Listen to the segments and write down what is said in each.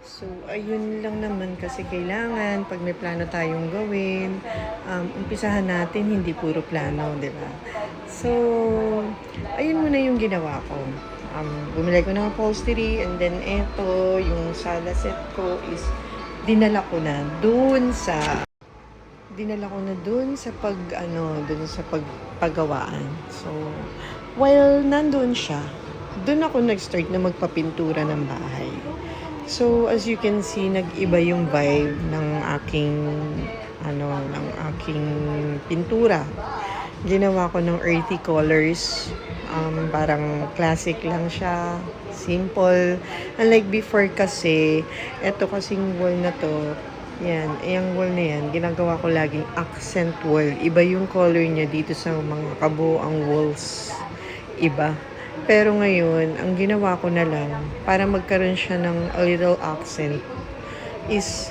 So, ayun lang naman kasi kailangan pag may plano tayong gawin, umpisahan natin hindi puro plano, 'di ba? So, ayun muna yung ginawa ko. Bumili ko ng upholstery and then eto, yung sala set ko is dinala ko na dun sa dun sa pagpagawaan. So, while nandun siya, dun ako nag-start na magpapintura ng bahay. So, as you can see, nag-iba yung vibe ng aking pintura. Ginawa ko ng earthy colors. Parang classic lang siya. Simple. Unlike before kasi, eto kasing wall na to, yan, yung wall na yan, ginagawa ko laging accent wall. Iba yung color niya dito sa mga kabuoang walls. Iba. Pero ngayon, ang ginawa ko na lang, para magkaroon siya ng a little accent, is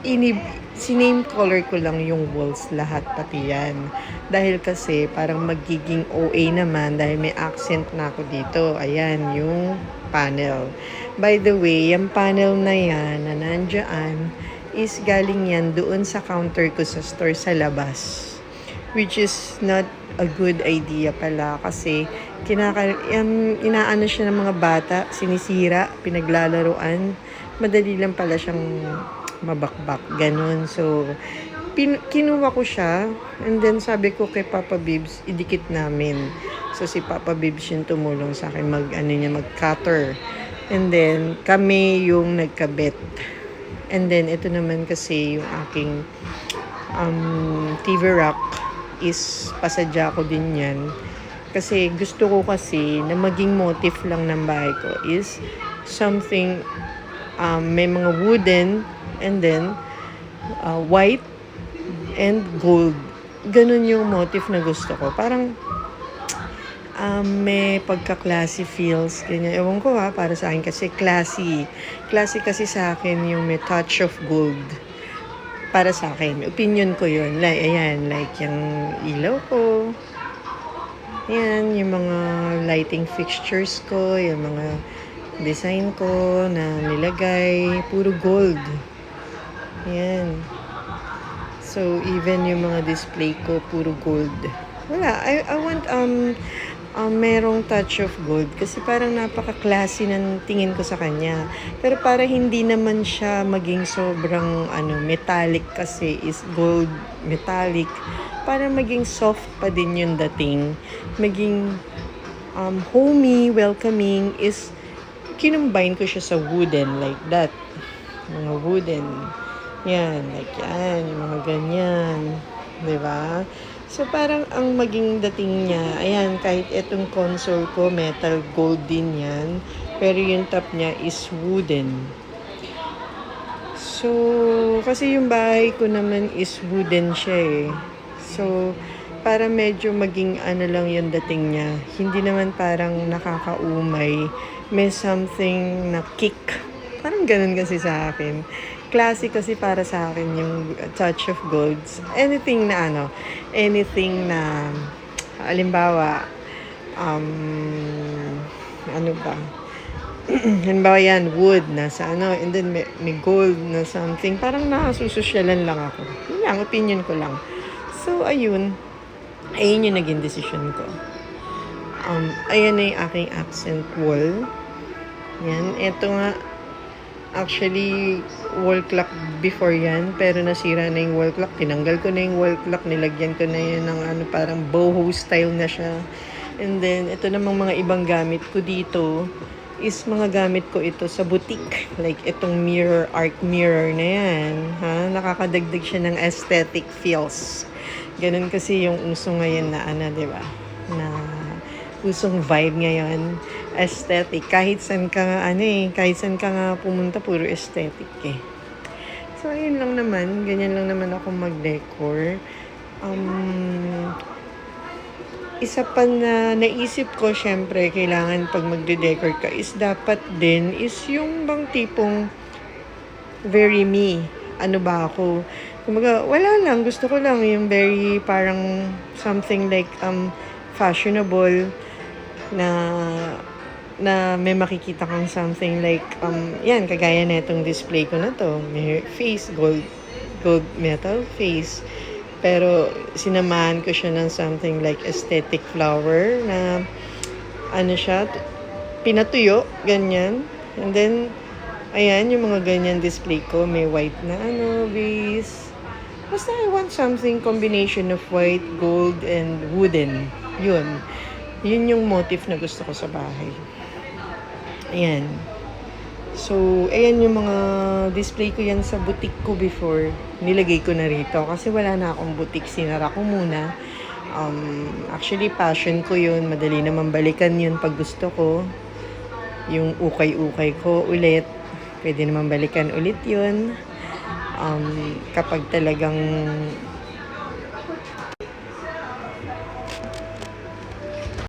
inib siname color ko lang yung walls lahat pati yan. Dahil kasi parang magiging OA naman dahil may accent na ako dito. Ayan, yung panel. By the way, yung panel na yan na nandyan is galing yan doon sa counter ko sa store sa labas. Which is not a good idea pala kasi inaano siya ng mga bata, sinisira, pinaglalaruan. Madali lang pala siyang mabakbak, ganun. So, kinuha ko siya and then sabi ko kay Papa Bibs, idikit namin. So, si Papa Bibs yung tumulong sa akin mag-cutter. And then, kami yung nagkabit. And then, ito naman kasi yung aking TV rack is pasadya ko din yan. Kasi gusto ko kasi na maging motif lang ng bahay ko is something may mga wooden and then white and gold. Ganun yung motif na gusto ko. Parang may pagka-classy feels. Ganyan. Ewan ko para sa akin kasi classy. Classy kasi sa akin yung may touch of gold. Para sa akin. Opinion ko yun. Ayan, like yung ilaw ko. Ayan, yung mga lighting fixtures ko, yung mga design ko na nilagay. Puro gold. Ayan. So, even yung mga display ko, puro gold. Wala. I want, merong touch of gold. Kasi parang napaka-classy ng tingin ko sa kanya. Pero para hindi naman siya maging sobrang, metallic kasi is gold metallic. Para maging soft pa din yung dating. Maging, homey, welcoming is, kinumbine ko siya sa wooden like that. Mga wooden. Yan, like yan, yung mga ganyan. Diba? So, parang ang maging dating niya, ayan, kahit itong console ko, metal gold din yan. Pero yung top niya is wooden. So, kasi yung bahay ko naman is wooden siya eh. So, para medyo maging lang yung dating niya. Hindi naman parang nakakaumay. May something na kick. Parang ganun kasi sa akin. Classic kasi para sa akin yung touch of golds. Anything na halimbawa, ano ba? Halimbawa yan, wood na sa and then may gold na something. Parang nakasusosyalan lang ako. Yun lang, opinion ko lang. So, ayun yung naging decision ko. Ayan na yung aking accent wall. Yan, eto nga, actually, wall clock before yan, pero nasira na yung wall clock. Tinanggal ko na yung wall clock, nilagyan ko na yan ng parang boho style na siya. And then, ito namang mga ibang gamit ko dito is mga gamit ko ito sa boutique. Like, itong mirror, arc mirror na yan. Nakakadagdag siya ng aesthetic feels. Ganun kasi yung uso ngayon na diba? Na usong vibe ngayon. Aesthetic. Kahit saan ka nga pumunta, puro aesthetic eh. So, ayun lang naman. Ganyan lang naman ako mag-decor. Isa pa na naisip ko, syempre, kailangan pag magde-decor ka is dapat din is yung bang tipong very me. Ano ba ako? Kumaga, wala lang. Gusto ko lang yung very parang something like fashionable na na may makikita kang something like, yan, kagaya na itong display ko na to. May face, gold metal face. Pero sinamahan ko siya ng something like aesthetic flower na ano siya, pinatuyo, ganyan. And then, ayan, yung mga ganyan display ko, may white na base. Basta I want something combination of white, gold, and wooden. Yun. Yun yung motif na gusto ko sa bahay. Ayan. So, ayan yung mga display ko yan sa boutique ko before. Nilagay ko na rito kasi wala na akong boutique. Sinara ko muna. Actually, passion ko yun. Madali naman balikan yun pag gusto ko. Yung ukay-ukay ko ulit. Pwede naman balikan ulit yun. Kapag talagang